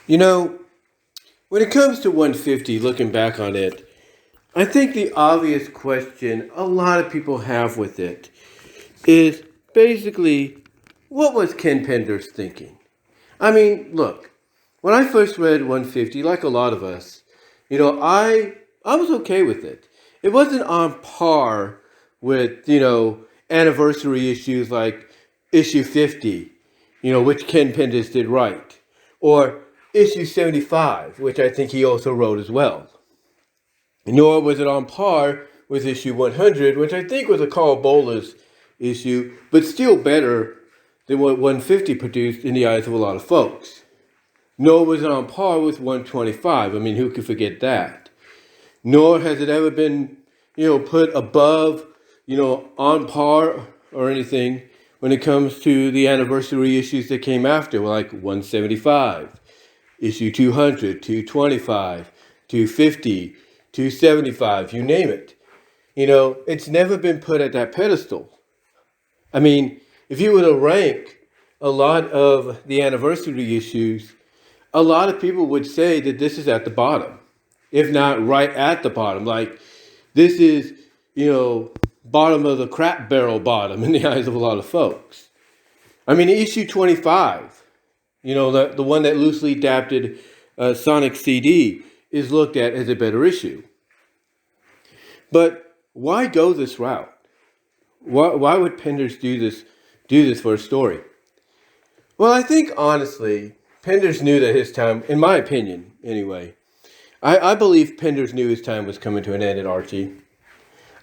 You know, when it comes to 150, looking back on it, I think the obvious question a lot of people have with it is basically, what was Ken Penders thinking? I mean, look, when I first read 150, like a lot of us, I was okay with it. It wasn't on par with, anniversary issues like issue 50, which Ken Penders did right, or issue 75, which I think he also wrote as well. Nor was it on par with issue 100, which I think was a Carl Bolas issue, but still better than what 150 produced in the eyes of a lot of folks. Nor was it on par with 125. I mean, who could forget that? Nor has it ever been, put above, on par or anything when it comes to the anniversary issues that came after, like 175, issue 200, 225, 250, 275, you name it. It's never been put at that pedestal. I mean, if you were to rank a lot of the anniversary issues, a lot of people would say that this is at the bottom, if not right at the bottom. Like, this is, bottom of the crap barrel bottom in the eyes of a lot of folks. I mean, issue 25, the one that loosely adapted Sonic CD, is looked at as a better issue. But why go this route? Why would Penders do this for a story? Well, I think honestly, Penders knew that his time, in my opinion anyway, I believe Penders knew his time was coming to an end at Archie.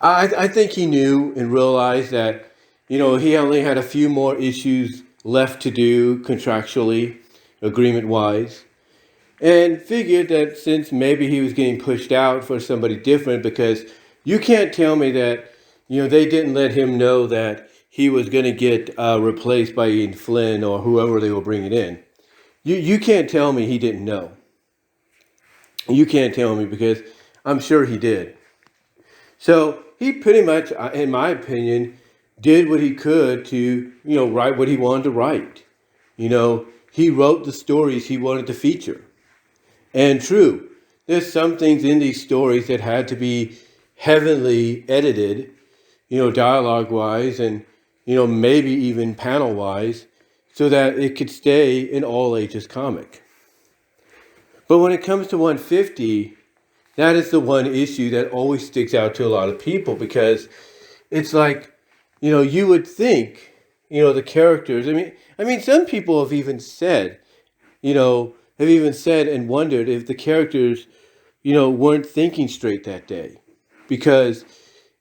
I think he knew and realized that, he only had a few more issues left to do contractually, agreement-wise, and figured that since maybe he was getting pushed out for somebody different, because you can't tell me that, they didn't let him know that he was going to get replaced by Ian Flynn or whoever they were bringing in. You can't tell me he didn't know. You can't tell me, because I'm sure he did. So he pretty much, in my opinion, did what he could to, write what he wanted to write. He wrote the stories he wanted to feature. And true, there's some things in these stories that had to be heavily edited, dialogue-wise and, maybe even panel-wise, so that it could stay an all-ages comic. But when it comes to 150, that is the one issue that always sticks out to a lot of people, because it's like, you would think, the characters, I mean, some people have even said, and wondered if the characters, weren't thinking straight that day. Because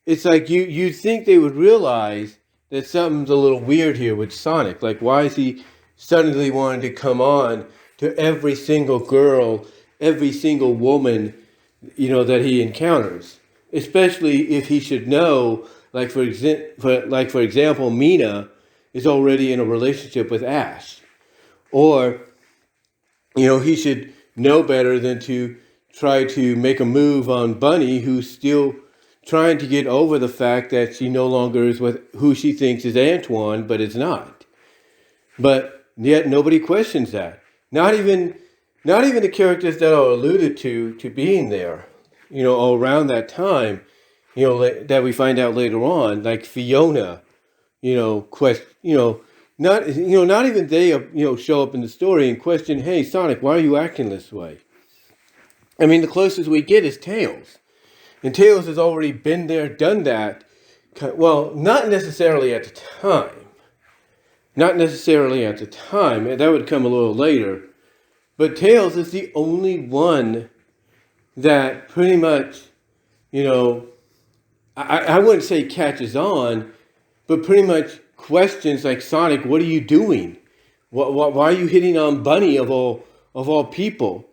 it's like you'd think they would realize that something's a little weird here with Sonic. Like, why is he suddenly wanting to come on to every single girl, every single woman, that he encounters? Especially if he should know, like for example, Mina is already in a relationship with Ash. Or, he should know better than to try to make a move on Bunny, who's still trying to get over the fact that she no longer is with who she thinks is Antoine, but is not. But yet nobody questions that. Not even the characters that are alluded to being there, around that time, that we find out later on, like Fiona, not even they, show up in the story and question, hey, Sonic, why are you acting this way? I mean, the closest we get is Tails. And Tails has already been there, done that. Well, not necessarily at the time. Not necessarily at the time. That would come a little later. But Tails is the only one that pretty much, I wouldn't say catches on, but pretty much questions like, Sonic, what are you doing? Why are you hitting on Bunny of all people?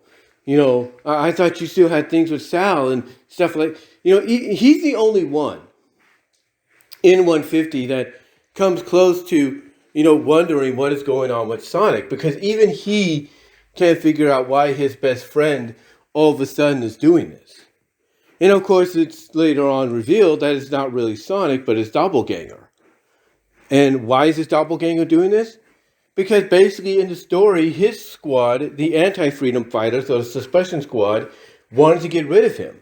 I thought you still had things with Sal and stuff like, he's the only one in 150 that comes close to, wondering what is going on with Sonic, because even he can't figure out why his best friend all of a sudden is doing this. And of course, it's later on revealed that it's not really Sonic, but his doppelganger. And why is his doppelganger doing this? Because basically in the story, his squad, the anti-freedom fighters or the suppression squad, wanted to get rid of him.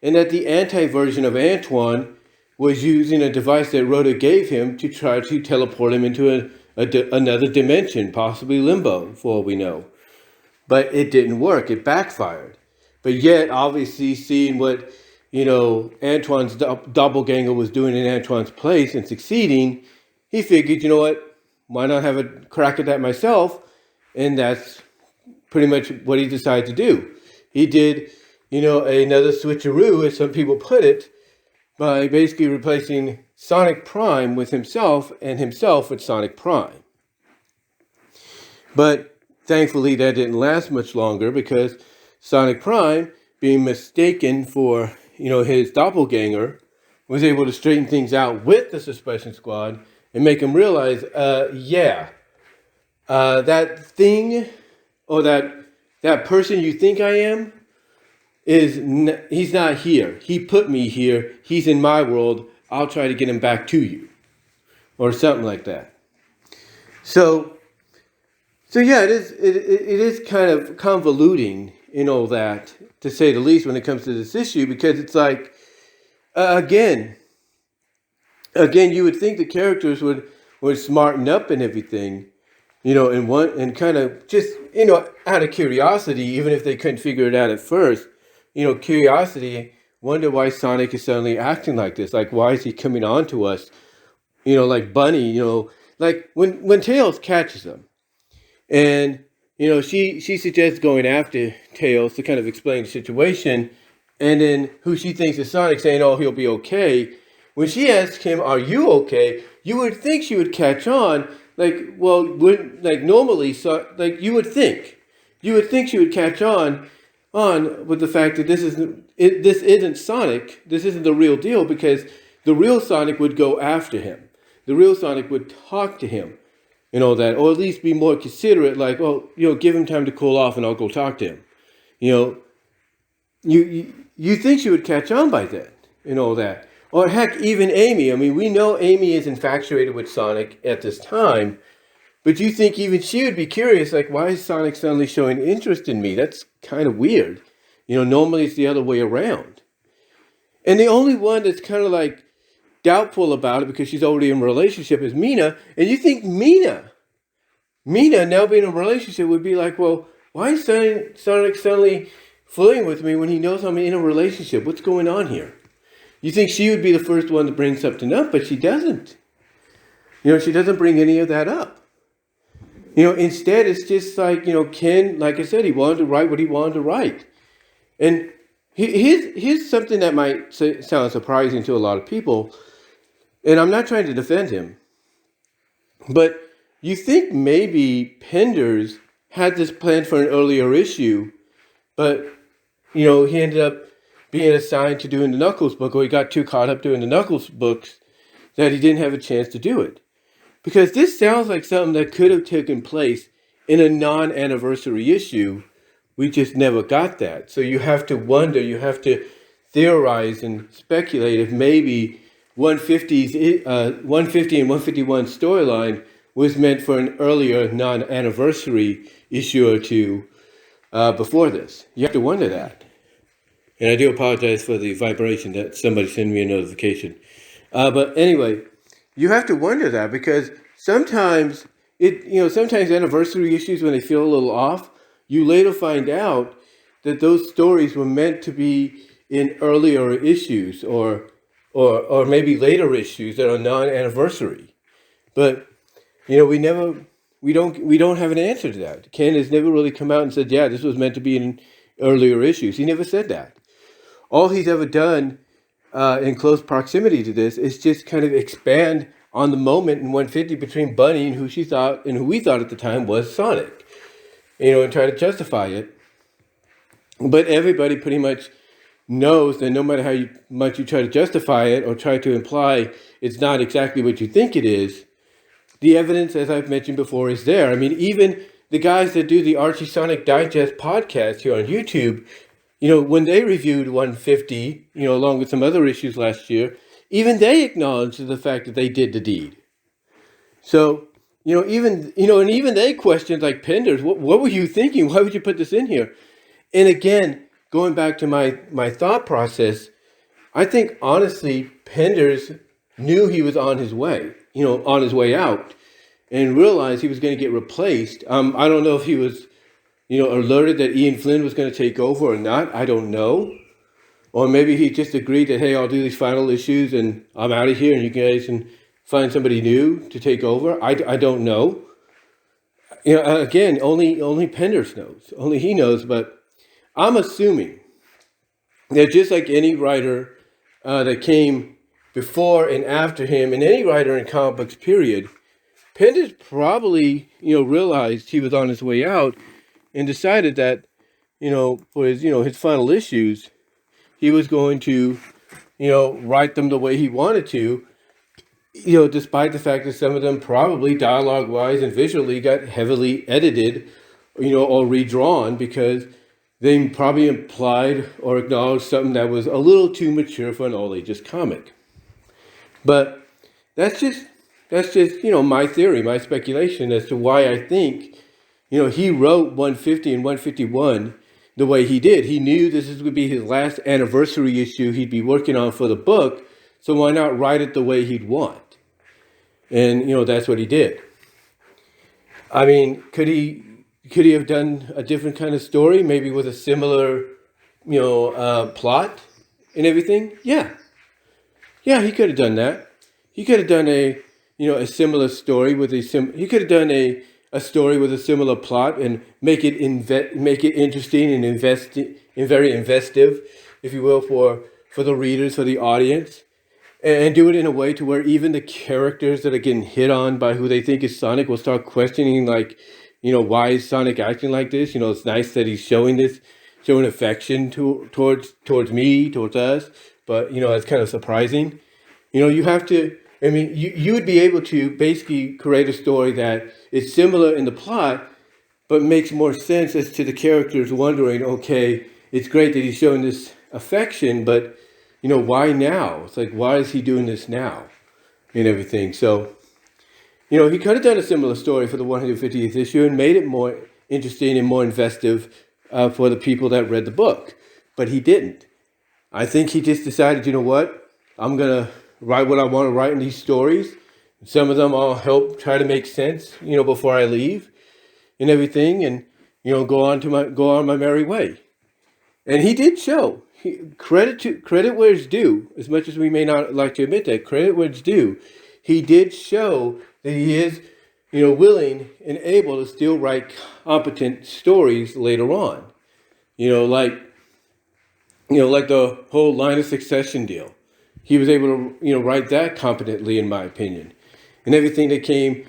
And that the anti-version of Antoine was using a device that Rhoda gave him to try to teleport him into another dimension, possibly limbo, for all we know. But it didn't work. It backfired. But yet, obviously, seeing what, Antoine's doppelganger was doing in Antoine's place and succeeding, he figured, you know what, why not have a crack at that myself? And that's pretty much what he decided to do. He did, another switcheroo, as some people put it, by basically replacing Sonic Prime with himself and himself with Sonic Prime. But thankfully that didn't last much longer, because Sonic Prime, being mistaken for, his doppelganger, was able to straighten things out with the Suppression Squad and make him realize, that thing or that person you think I am, he's not here. He put me here. He's in my world. I'll try to get him back to you, or something like that. So yeah, it is kind of convoluting in all that, to say the least, when it comes to this issue, because it's like, again, you would think the characters would smarten up and everything, and kind of just, out of curiosity, even if they couldn't figure it out at first. Curiosity, wonder why Sonic is suddenly acting like this. Like, why is he coming on to us? Like Bunny, like when Tails catches him. And, she suggests going after Tails to kind of explain the situation. And then who she thinks is Sonic saying, oh, he'll be okay. When she asks him, are you okay? You would think she would catch on. Normally, so, you would think she would catch on with the fact that this isn't Sonic, this isn't the real deal, because the real Sonic would go after him. The real Sonic would talk to him and all that, or at least be more considerate, like, well, give him time to cool off and I'll go talk to him. You think she would catch on by then and all that. Or heck, even Amy. I mean, we know Amy is infatuated with Sonic at this time, but you think even she would be curious, like, why is Sonic suddenly showing interest in me? That's kind of weird. Normally it's the other way around. And the only one that's kind of like doubtful about it, because she's already in a relationship, is Mina. And you think Mina now being in a relationship would be like, well, why is Sonic suddenly flirting with me when he knows I'm in a relationship? What's going on here? You think she would be the first one to bring something up, but she doesn't. She doesn't bring any of that up. Instead, it's just like, Ken, like I said, he wanted to write what he wanted to write. And here's something that might sound surprising to a lot of people, and I'm not trying to defend him, but you think maybe Penders had this planned for an earlier issue, but, he ended up being assigned to doing the Knuckles book, or he got too caught up doing the Knuckles books that he didn't have a chance to do it. Because this sounds like something that could have taken place in a non-anniversary issue. We just never got that. So you have to wonder, you have to theorize and speculate if maybe 150 and 151 storyline was meant for an earlier non-anniversary issue or two before this. You have to wonder that. And I do apologize for the vibration that somebody sent me a notification. But anyway, you have to wonder that, because sometimes sometimes anniversary issues, when they feel a little off, you later find out that those stories were meant to be in earlier issues or maybe later issues that are non-anniversary. But we don't have an answer to that. Ken has never really come out and said, yeah, this was meant to be in earlier issues. He never said that. All he's ever done in close proximity to this is just kind of expand on the moment in 150 between Bunny and who we thought at the time was Sonic, and try to justify it. But everybody pretty much knows that no matter how much you try to justify it or try to imply it's not exactly what you think it is, the evidence, as I've mentioned before, is there. I mean, even the guys that do the Archie Sonic Digest podcast here on YouTube, when they reviewed 150, along with some other issues last year, even they acknowledged the fact that they did the deed. So And even they questioned, like Penders, what were you thinking? Why would you put this in here? And again, going back to my thought process, I think honestly, Penders knew he was on his way, on his way out, and realized he was going to get replaced. I don't know if he was, alerted that Ian Flynn was going to take over or not. I don't know. Or maybe he just agreed that, hey, I'll do these final issues and I'm out of here and you guys can find somebody new to take over. I don't know. Again, only Penders knows. Only he knows. But I'm assuming that just like any writer that came before and after him, and any writer in comic books, period, Penders probably, realized he was on his way out and decided that, for his final issues, he was going to, write them the way he wanted to, despite the fact that some of them probably dialogue-wise and visually got heavily edited, or redrawn because they probably implied or acknowledged something that was a little too mature for an all-ages comic. But that's just my theory, my speculation as to why I think, he wrote 150 and 151 the way he did. He knew this would be his last anniversary issue he'd be working on for the book, so why not write it the way he'd want? And, that's what he did. I mean, could he have done a different kind of story, maybe with a similar, plot and everything? Yeah, he could have done that. He could have done a similar story with he could have done a story with a similar plot and make it interesting and very investive, if you will, for the readers, for the audience, and do it in a way to where even the characters that are getting hit on by who they think is Sonic will start questioning, like, why is Sonic acting like this? It's nice that he's showing affection towards me, towards us, but it's kind of surprising. You have to. I mean, you would be able to basically create a story that is similar in the plot, but makes more sense as to the characters wondering, okay, it's great that he's showing this affection, but, why now? It's like, why is he doing this now? And everything. So, he could have done a similar story for the 150th issue and made it more interesting and more investive for the people that read the book. But he didn't. I think he just decided, you know what? I'm going to write what I want to write in these stories. Some of them I'll help try to make sense, before I leave and everything, and go on my merry way. And he did show credit where it's due. As much as we may not like to admit that, credit where it's due. He did show that he is, willing and able to still write competent stories later on. Like the whole line of succession deal. He was able to, write that competently, in my opinion. And everything that came,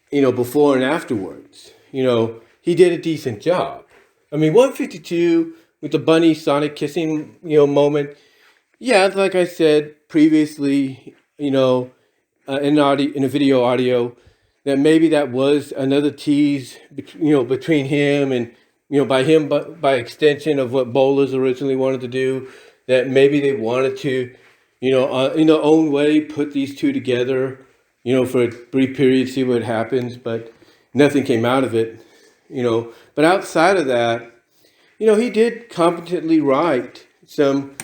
before and afterwards. He did a decent job. I mean, 152 with the bunny Sonic kissing, moment. Yeah, like I said previously, in a video audio, that maybe that was another tease, between him and, by extension of what Bowlers originally wanted to do, that maybe they wanted to, in their own way, put these two together, for a brief period, see what happens, but nothing came out of it, But outside of that, he did competently write some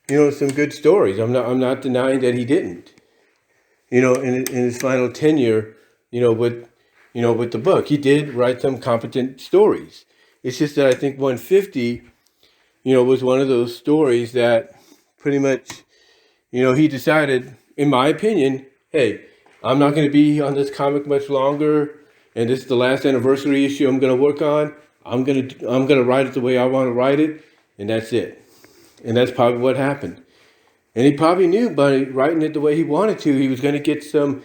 good stories. I'm not denying that he didn't, in his final tenure, with the book. He did write some competent stories. It's just that I think 150, was one of those stories that pretty much, he decided, in my opinion, hey, I'm not going to be on this comic much longer, and this is the last anniversary issue I'm going to work on. I'm going to write it the way I want to write it, and that's it. And that's probably what happened. And he probably knew by writing it the way he wanted to, he was going to get some,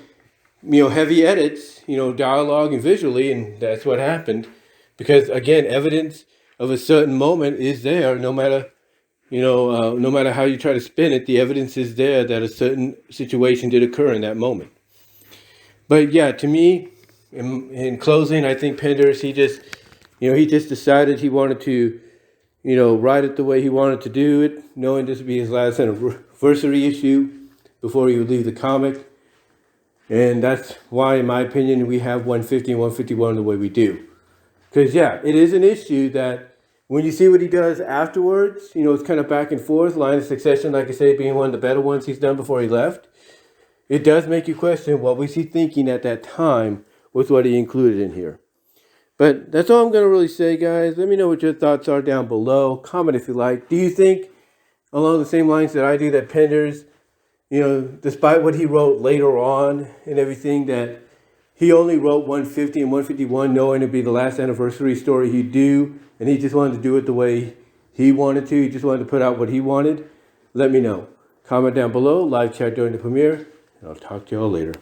heavy edits, dialogue and visually, and that's what happened. Because again, evidence of a certain moment is there, no matter how you try to spin it, the evidence is there that a certain situation did occur in that moment. But yeah, to me, in closing, I think Penders, he just decided he wanted to, write it the way he wanted to do it, knowing this would be his last anniversary issue before he would leave the comic. And that's why, in my opinion, we have 150 and 151 the way we do. Because, yeah, it is an issue that when you see what he does afterwards, it's kind of back and forth, line of succession, like I say, being one of the better ones he's done before he left. It does make you question what was he thinking at that time with what he included in here. But that's all I'm going to really say, guys. Let me know what your thoughts are down below. Comment if you like. Do you think, along the same lines that I do, that Penders, despite what he wrote later on and everything, that he only wrote 150 and 151 knowing it'd be the last anniversary story he'd do, and he just wanted to do it the way he wanted to. He just wanted to put out what he wanted? Let me know. Comment down below, live chat during the premiere, and I'll talk to y'all later.